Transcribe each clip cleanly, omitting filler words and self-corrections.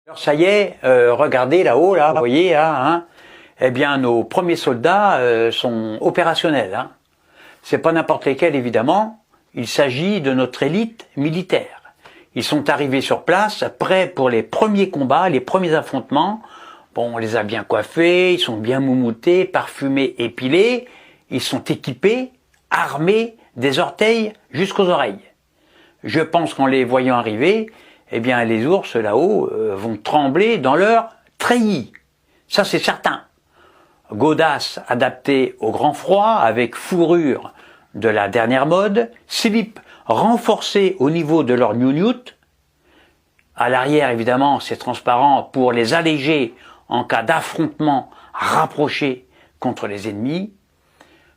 Alors ça y est, regardez là-haut, là, vous voyez, là, hein, eh bien nos premiers soldats sont opérationnels. Hein. C'est pas n'importe lesquels évidemment, il s'agit de notre élite militaire. Ils sont arrivés sur place, prêts pour les premiers combats, les premiers affrontements. Bon, on les a bien coiffés, ils sont bien moumoutés, parfumés, épilés. Ils sont équipés, armés, des orteils jusqu'aux oreilles. Je pense qu'en les voyant arriver, eh bien les ours là-haut vont trembler dans leur treillis. Ça c'est certain. Godasses adaptées au grand froid avec fourrure de la dernière mode, slips renforcés au niveau de leur gnougnoutte. À l'arrière évidemment c'est transparent pour les alléger en cas d'affrontement rapproché contre les ennemis.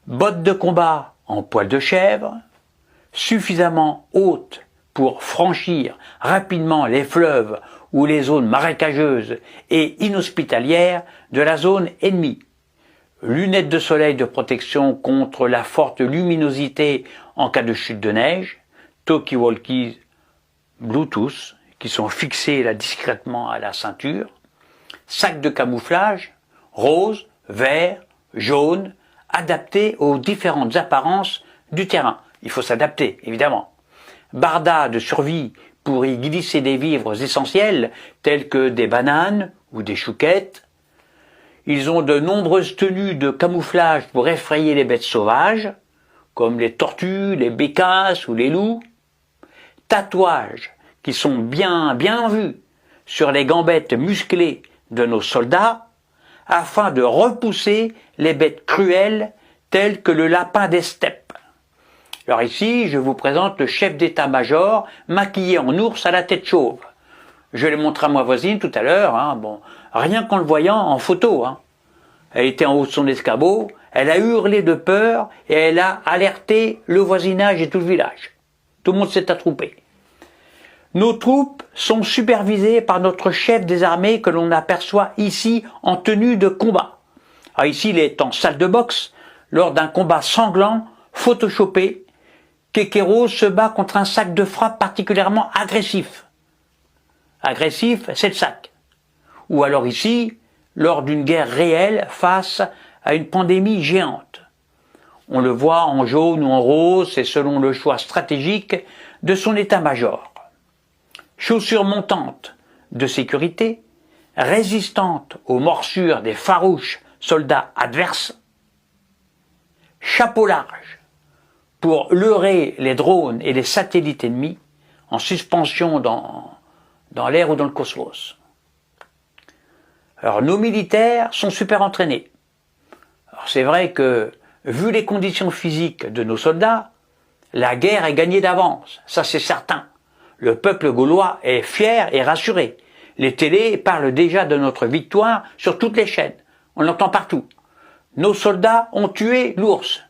Bottes de combat en poil de chèvre, suffisamment hautes pour franchir rapidement les fleuves ou les zones marécageuses et inhospitalières de la zone ennemie. Lunettes de soleil de protection contre la forte luminosité en cas de chute de neige, talkie-walkies Bluetooth qui sont fixés là discrètement à la ceinture, sacs de camouflage rose, vert, jaune, adaptés aux différentes apparences du terrain. Il faut s'adapter évidemment. Bardas de survie pour y glisser des vivres essentiels tels que des bananes ou des chouquettes. Ils ont de nombreuses tenues de camouflage pour effrayer les bêtes sauvages, comme les tortues, les bécasses ou les loups. Tatouages qui sont bien vus sur les gambettes musclées de nos soldats, afin de repousser les bêtes cruelles telles que le lapin des steppes. Alors ici, je vous présente le chef d'état-major maquillé en ours à la tête chauve. Je l'ai montré à ma voisine tout à l'heure, hein, bon, rien qu'en le voyant en photo. Hein. Elle était en haut de son escabeau, elle a hurlé de peur et elle a alerté le voisinage et tout le village. Tout le monde s'est attroupé. Nos troupes sont supervisées par notre chef des armées que l'on aperçoit ici en tenue de combat. Alors ici, il est en salle de boxe lors d'un combat sanglant, photoshopé. Kekero se bat contre un sac de frappe particulièrement agressif. Agressif, c'est le sac. Ou alors ici, lors d'une guerre réelle face à une pandémie géante. On le voit en jaune ou en rose, c'est selon le choix stratégique de son état-major. Chaussures montantes de sécurité, résistantes aux morsures des farouches soldats adverses. Chapeau large pour leurrer les drones et les satellites ennemis en suspension dans l'air ou dans le cosmos. Alors nos militaires sont super entraînés. Alors c'est vrai que, vu les conditions physiques de nos soldats, la guerre est gagnée d'avance, ça c'est certain. Le peuple gaulois est fier et rassuré. Les télés parlent déjà de notre victoire sur toutes les chaînes. On l'entend partout. Nos soldats ont tué l'ours.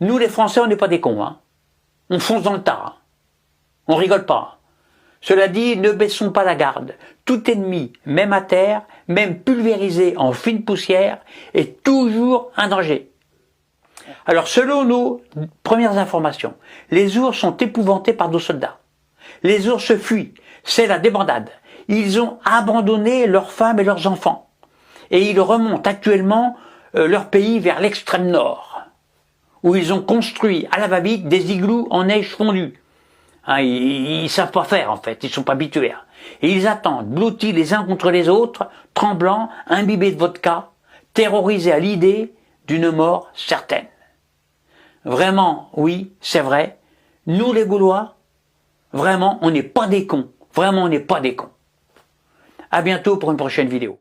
Nous les Français, on n'est pas des cons. Hein. On fonce dans le tas. Hein. On rigole pas. Cela dit, ne baissons pas la garde. Tout ennemi, même à terre, même pulvérisé en fine poussière, est toujours un danger. Alors selon nos premières informations, les ours sont épouvantés par nos soldats. Les ours fuient, c'est la débandade. Ils ont abandonné leurs femmes et leurs enfants. Et ils remontent actuellement leur pays vers l'extrême nord, où ils ont construit à la va-vite des igloos en neige fondue. Hein, ils savent pas faire en fait, ils sont pas habitués. Et ils attendent, blottis les uns contre les autres, tremblants, imbibés de vodka, terrorisés à l'idée d'une mort certaine. Vraiment, oui, c'est vrai, nous les Gaulois, vraiment, on n'est pas des cons. Vraiment, on n'est pas des cons. À bientôt pour une prochaine vidéo.